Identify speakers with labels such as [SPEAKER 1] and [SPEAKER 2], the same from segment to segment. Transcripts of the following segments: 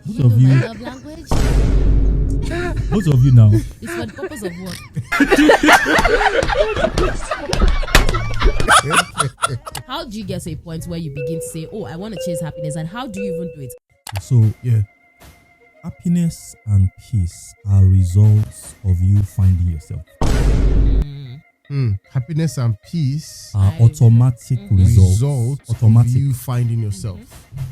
[SPEAKER 1] Both of you.
[SPEAKER 2] My love language.
[SPEAKER 1] Both of you now.
[SPEAKER 2] It's for the purpose of what? How do you get to a point where you begin to say, "Oh, I want to chase happiness," and how do you even do it?
[SPEAKER 1] So happiness and peace are results of you finding yourself.
[SPEAKER 3] Happiness and peace
[SPEAKER 1] Are automatic results.
[SPEAKER 3] Automatic. Of you finding yourself.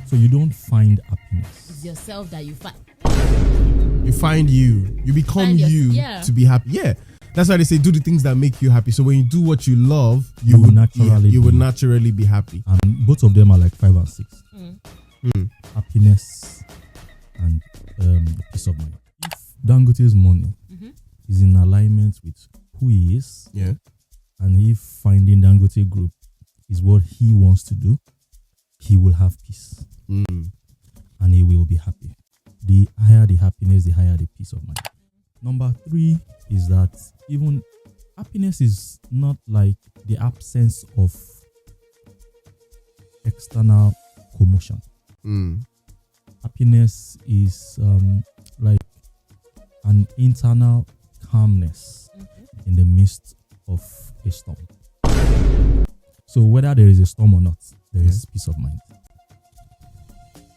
[SPEAKER 1] So you don't find happiness.
[SPEAKER 2] It's yourself that you find.
[SPEAKER 3] You find you. You become
[SPEAKER 2] Find
[SPEAKER 3] you to be happy. Yeah. That's why they say do the things that make you happy. So when you do what you love, you will naturally be happy.
[SPEAKER 1] And both of them are like 5 and 6. Happiness and peace of mind. If Dangote's money is in alignment with who he is, and if finding Dangote Group is what he wants to do, he will have peace. And he will be happy. The higher the happiness, the higher the peace of mind. Number 3 is that even happiness is not like the absence of external commotion. Happiness is like an internal calmness in the midst of a storm. So whether there is a storm or not, there is peace of mind.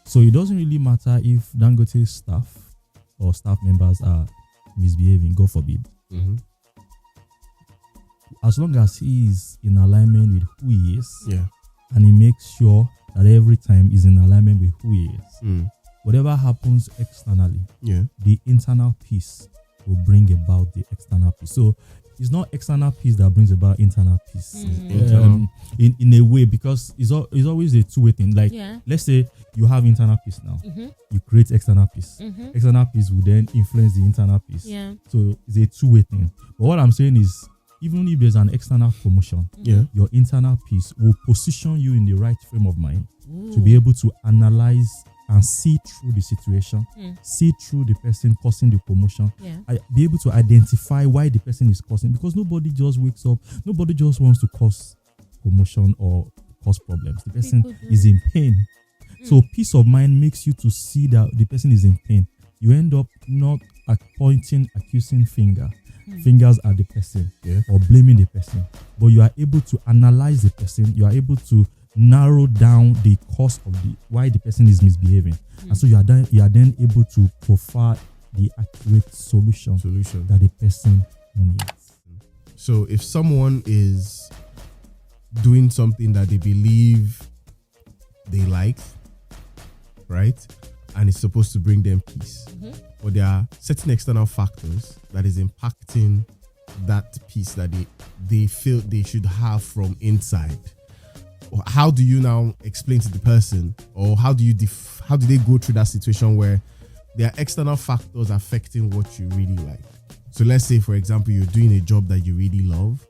[SPEAKER 1] So it doesn't really matter if Dangote's staff or staff members are misbehaving, God forbid. As long as he is in alignment with who he is, and he makes sure that every time he's in alignment with who he is, whatever happens externally, the internal peace will bring about the external peace. So it's not external peace that brings about internal peace. In a way, because it's always a two-way thing. Like, let's say you have internal peace now. You create external peace. External peace will then influence the internal peace. So it's a two-way thing. But what I'm saying is, even if there's an external promotion, your internal peace will position you in the right frame of mind to be able to analyze and see through the situation, see through the person causing the promotion, be able to identify why the person is causing, because nobody just wakes up, nobody just wants to cause promotion or cause problems. The person is in pain. So peace of mind makes you to see that the person is in pain. You end up not pointing, accusing fingers at the person or blaming the person, but you are able to analyze the person. You are able to narrow down the cause of why the person is misbehaving, and so you are then able to provide the accurate solution that the person needs.
[SPEAKER 3] So if someone is doing something that they believe they like, right, and it's supposed to bring them peace, but there are certain external factors that is impacting that peace that they feel they should have from inside, how do you now explain to the person, or how do they go through that situation where there are external factors affecting what you really like? So let's say, for example, you're doing a job that you really love,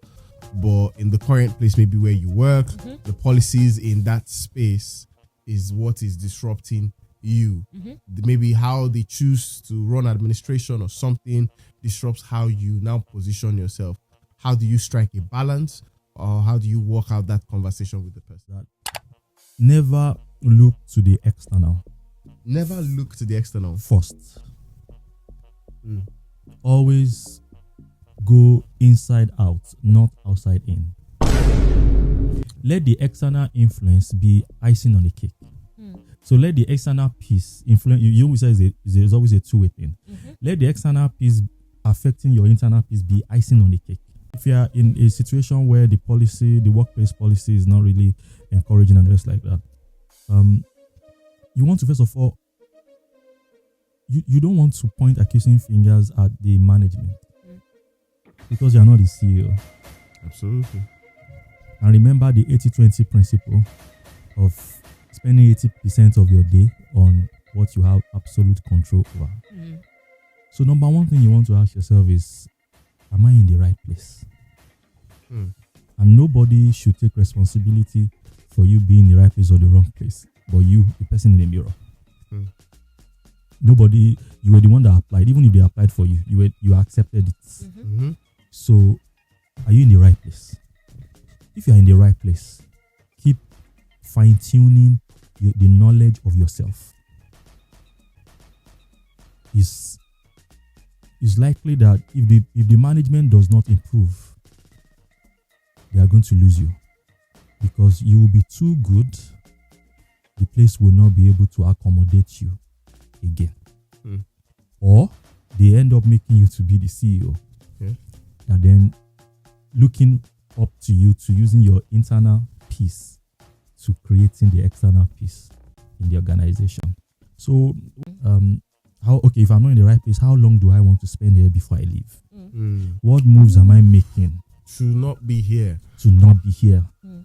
[SPEAKER 3] but in the current place, maybe where you work, the policies in that space is what is disrupting you. Maybe how they choose to run administration or something disrupts how you now position yourself. How do you strike a balance, or how do you work out that conversation with the person?
[SPEAKER 1] Never look to the external.
[SPEAKER 3] Never look to the external
[SPEAKER 1] first. Always go inside out, not outside in. Let the external influence be icing on the cake. So let the external piece influence you. You always say there's always a two-way thing. Let the external piece affecting your internal piece be icing on the cake. If you are in a situation where the workplace policy is not really encouraging and just like that, you want to, first of all, you don't want to point accusing fingers at the management because you are not the CEO.
[SPEAKER 3] Absolutely.
[SPEAKER 1] And remember the 80-20 principle of spending 80% of your day on what you have absolute control over. So number one thing you want to ask yourself is, am I in the right place? And nobody should take responsibility for you being in the right place or the wrong place, but you, the person in the mirror. Nobody, you were the one that applied. Even if they applied for you, you accepted it. So, are you in the right place? If you are in the right place, keep fine-tuning the knowledge of yourself. is likely that if the management does not improve, they are going to lose you, because you will be too good. The place will not be able to accommodate you again. Or they end up making you to be the CEO. And then looking up to you, to using your internal peace to creating the external peace in the organization. So, if I'm not in the right place, how long do I want to spend here before I leave? What moves am I making
[SPEAKER 3] to not be here?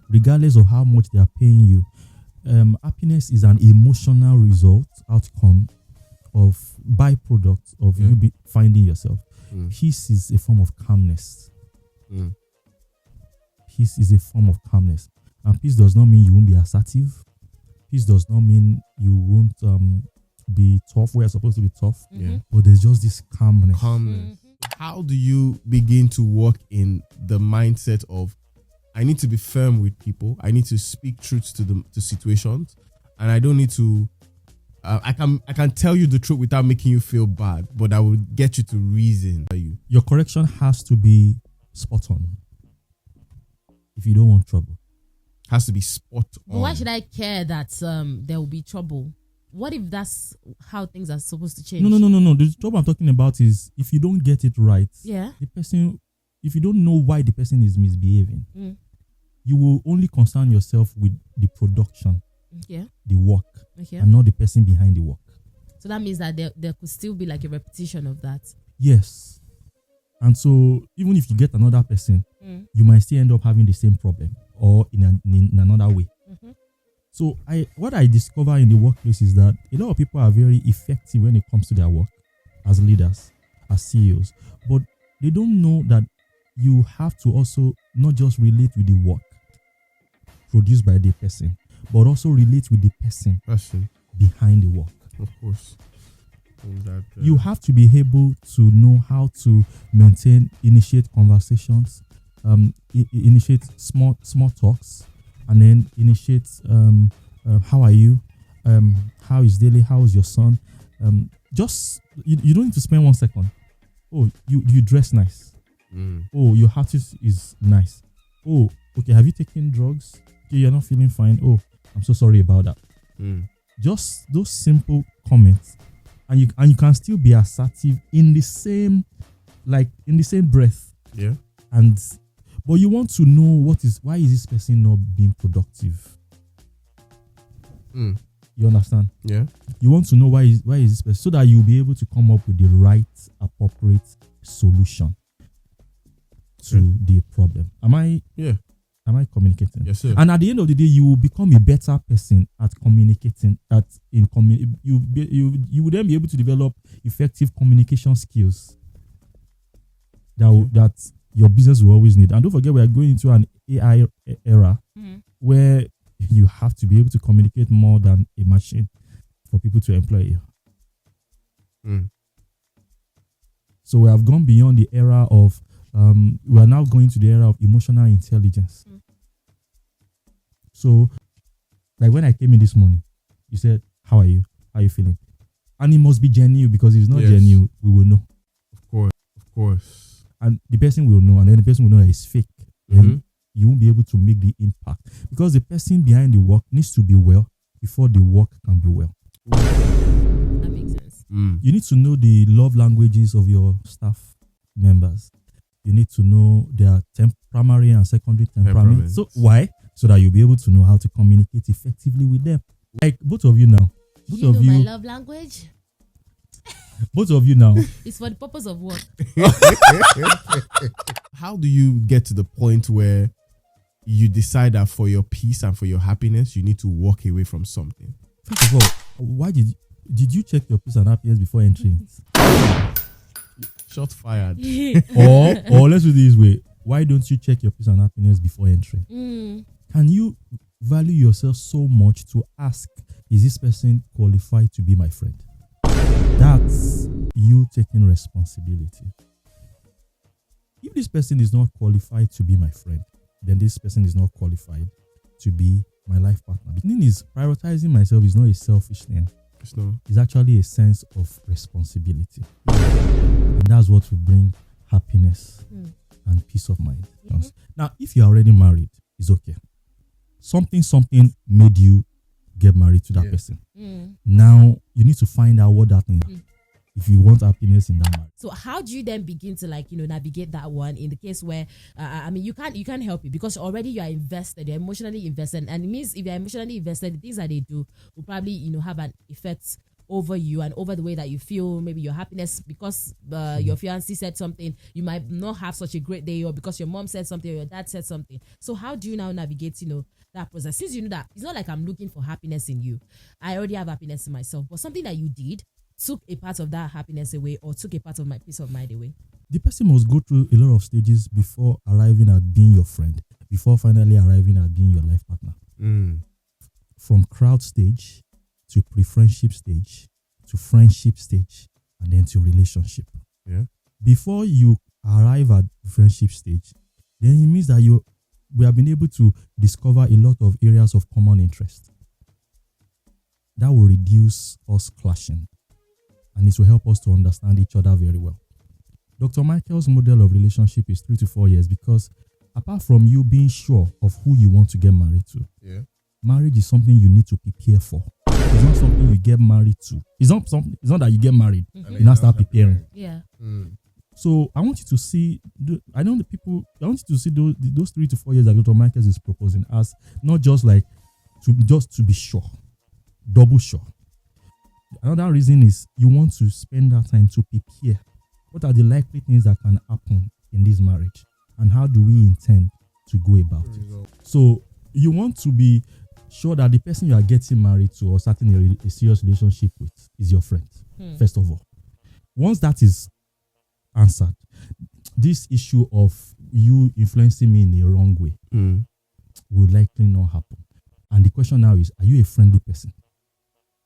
[SPEAKER 1] Regardless of how much they are paying you. Happiness is an emotional outcome of byproduct of you finding yourself. Peace is a form of calmness. Peace is a form of calmness. And peace does not mean you won't be assertive. Peace does not mean you won't be tough where you're supposed to be tough. But there's just this calmness.
[SPEAKER 3] How do you begin to work in the mindset of, I need to be firm with people, I need to speak truth to situations, and I don't need to I can tell you the truth without making you feel bad, but I will get you to reason.
[SPEAKER 1] Your correction has to be spot on. If you don't want trouble,
[SPEAKER 3] has to be spot on.
[SPEAKER 2] But why should I care that there will be trouble? What if that's how things are supposed to change?
[SPEAKER 1] No. The trouble I'm talking about is if you don't get it right. The person, if you don't know why the person is misbehaving, you will only concern yourself with the production, the work, and not the person behind the work.
[SPEAKER 2] So that means that there could still be like a repetition of that.
[SPEAKER 1] Yes. And so even if you get another person, you might still end up having the same problem or in another way. So what I discover in the workplace is that a lot of people are very effective when it comes to their work as leaders, as CEOs, but they don't know that you have to also not just relate with the work produced by the person, but also relate with the person behind the work.
[SPEAKER 3] Of course.
[SPEAKER 1] You have to be able to know how to initiate conversations, initiate small talks, and then initiate how are you, how is daily, how is your son. Just you don't need to spend 1 second. Oh, you dress nice. Oh, your hat is nice. Oh, okay, have you taken drugs? Okay, you're not feeling fine. Oh, I'm so sorry about that. Just those simple comments, and you can still be assertive in the same breath. But you want to know why is this person not being productive? You understand? You want to know why is this person, so that you'll be able to come up with the right, appropriate solution to the problem. Am I communicating?
[SPEAKER 3] Yes, sir.
[SPEAKER 1] And at the end of the day, you will become a better person at communicating. You will then be able to develop effective communication skills that your business will always need. And don't forget, we are going into an AI era where you have to be able to communicate more than a machine for people to employ you. So we have gone beyond the era of we are now going to the era of emotional intelligence. So, like when I came in this morning, you said, "How are you? How are you feeling?" And it must be genuine, because if it's not genuine, we will know.
[SPEAKER 3] Of course.
[SPEAKER 1] And the person will know, and then the person will know that it's fake. Then you won't be able to make the impact, because the person behind the work needs to be well before the work can be well.
[SPEAKER 2] That makes sense.
[SPEAKER 1] You need to know the love languages of your staff members. You need to know their primary and secondary temperament. So why? So that you'll be able to know how to communicate effectively with them. Like both of you now.
[SPEAKER 2] You know my love language?
[SPEAKER 1] Both of you now.
[SPEAKER 2] It's for the purpose of work.
[SPEAKER 3] How do you get to the point where you decide that for your peace and for your happiness, you need to walk away from something?
[SPEAKER 1] First of all, why did you check your peace and happiness before entering?
[SPEAKER 3] Shot fired.
[SPEAKER 1] or let's do it this way. Why don't you check your peace and happiness before entering? Can you value yourself so much to ask, is this person qualified to be my friend? That's you taking responsibility. If this person is not qualified to be my friend, then this person is not qualified to be my life partner. The thing is, prioritizing myself is not a selfish thing. It's actually a sense of responsibility. And that's what will bring happiness and peace of mind. Now, if you're already married, it's okay. Something made you get married to that person. Now, you need to find out what that means. If you want happiness in that marriage.
[SPEAKER 2] So how do you then begin to navigate that one in the case where you can't help it because already you are invested, you're emotionally invested, and it means if you're emotionally invested, the things that they do will probably have an effect over you and over the way that you feel, maybe your happiness because your fiancé said something, you might not have such a great day, or because your mom said something or your dad said something. So how do you now navigate that process? Since you know that it's not like I'm looking for happiness in you, I already have happiness in myself, but something that you did took a part of that happiness away or took a part of my peace of mind away.
[SPEAKER 1] The person must go through a lot of stages before arriving at being your friend, before finally arriving at being your life partner. From crowd stage to pre-friendship stage to friendship stage and then to relationship.
[SPEAKER 3] Yeah.
[SPEAKER 1] Before you arrive at friendship stage, then it means that we have been able to discover a lot of areas of common interest. That will reduce us clashing. And it will help us to understand each other very well. Dr. Michael's model of relationship is 3 to 4 years because apart from you being sure of who you want to get married to, marriage is something you need to prepare for. It's not something you get married to. It's not that you get married. You now start preparing.
[SPEAKER 2] Yeah.
[SPEAKER 1] So I want you to see. I want you to see those 3 to 4 years that Dr. Michaels is proposing as not just like to be sure, double sure. Another reason is you want to spend that time to prepare. What are the likely things that can happen in this marriage? And how do we intend to go about it? So you want to be sure that the person you are getting married to or starting a serious relationship with is your friend, first of all. Once that is answered, this issue of you influencing me in a wrong way will likely not happen. And the question now is, are you a friendly person?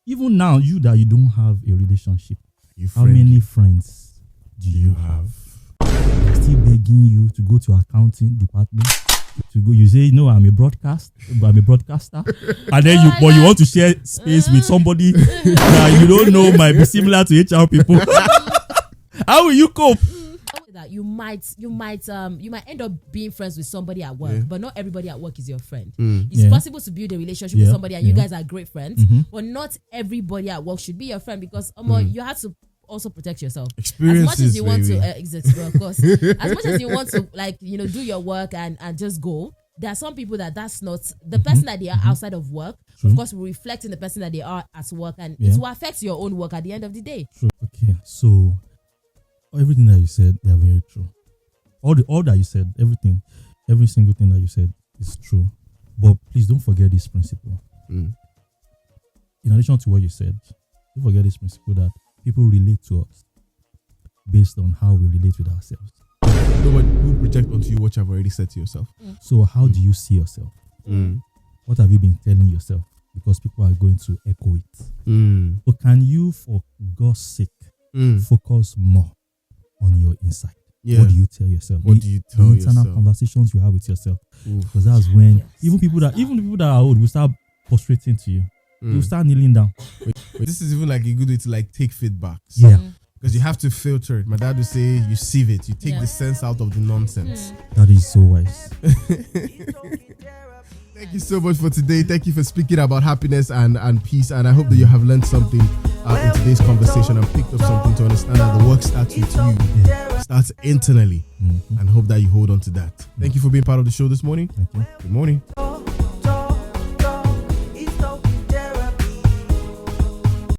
[SPEAKER 1] Even now, you don't have a relationship, how many friends do you have? They're still begging you to go to accounting department. To go, you say, no, I'm a broadcaster, and then you want to share space with somebody that you don't know might be similar to HR people. How will you cope?
[SPEAKER 2] That you might end up being friends with somebody at work, but not everybody at work is your friend. It's possible to build a relationship with somebody and you guys are great friends, but not everybody at work should be your friend because you have to also protect yourself. As much as you want to, of course, as much as you want to do your work and just go, there are some people that's not the person that they are outside of work. True. Of course, will reflect in the person that they are at work, and it will affect your own work at the end of the day.
[SPEAKER 1] True. Okay, so everything that you said, they are very true. All that you said, every single thing that you said is true. But please don't forget this principle. In addition to what you said, don't forget this principle that people relate to us based on how we relate with ourselves.
[SPEAKER 3] Nobody will project onto you what you've already said to yourself.
[SPEAKER 1] So how do you see yourself? What have you been telling yourself? Because people are going to echo it. So can you, for God's sake, focus more on your inside? What do you tell yourself?
[SPEAKER 3] What do you tell yourself?
[SPEAKER 1] Internal conversations you have with yourself. Because that's when even people that are old will start prostrating to you. You start kneeling down.
[SPEAKER 3] Wait, this is even like a good way to take feedbacks.
[SPEAKER 1] Yeah.
[SPEAKER 3] Because you have to filter it. My dad would say you sieve it. You take the sense out of the nonsense.
[SPEAKER 1] That is so wise.
[SPEAKER 3] Thank you so much for today. Thank you for speaking about happiness and peace. And I hope that you have learned something in today's conversation and picked up something to understand that the work starts with you. Starts internally. And hope that you hold on to that. Thank you for being part of the show this morning.
[SPEAKER 1] Thank you.
[SPEAKER 3] Good morning.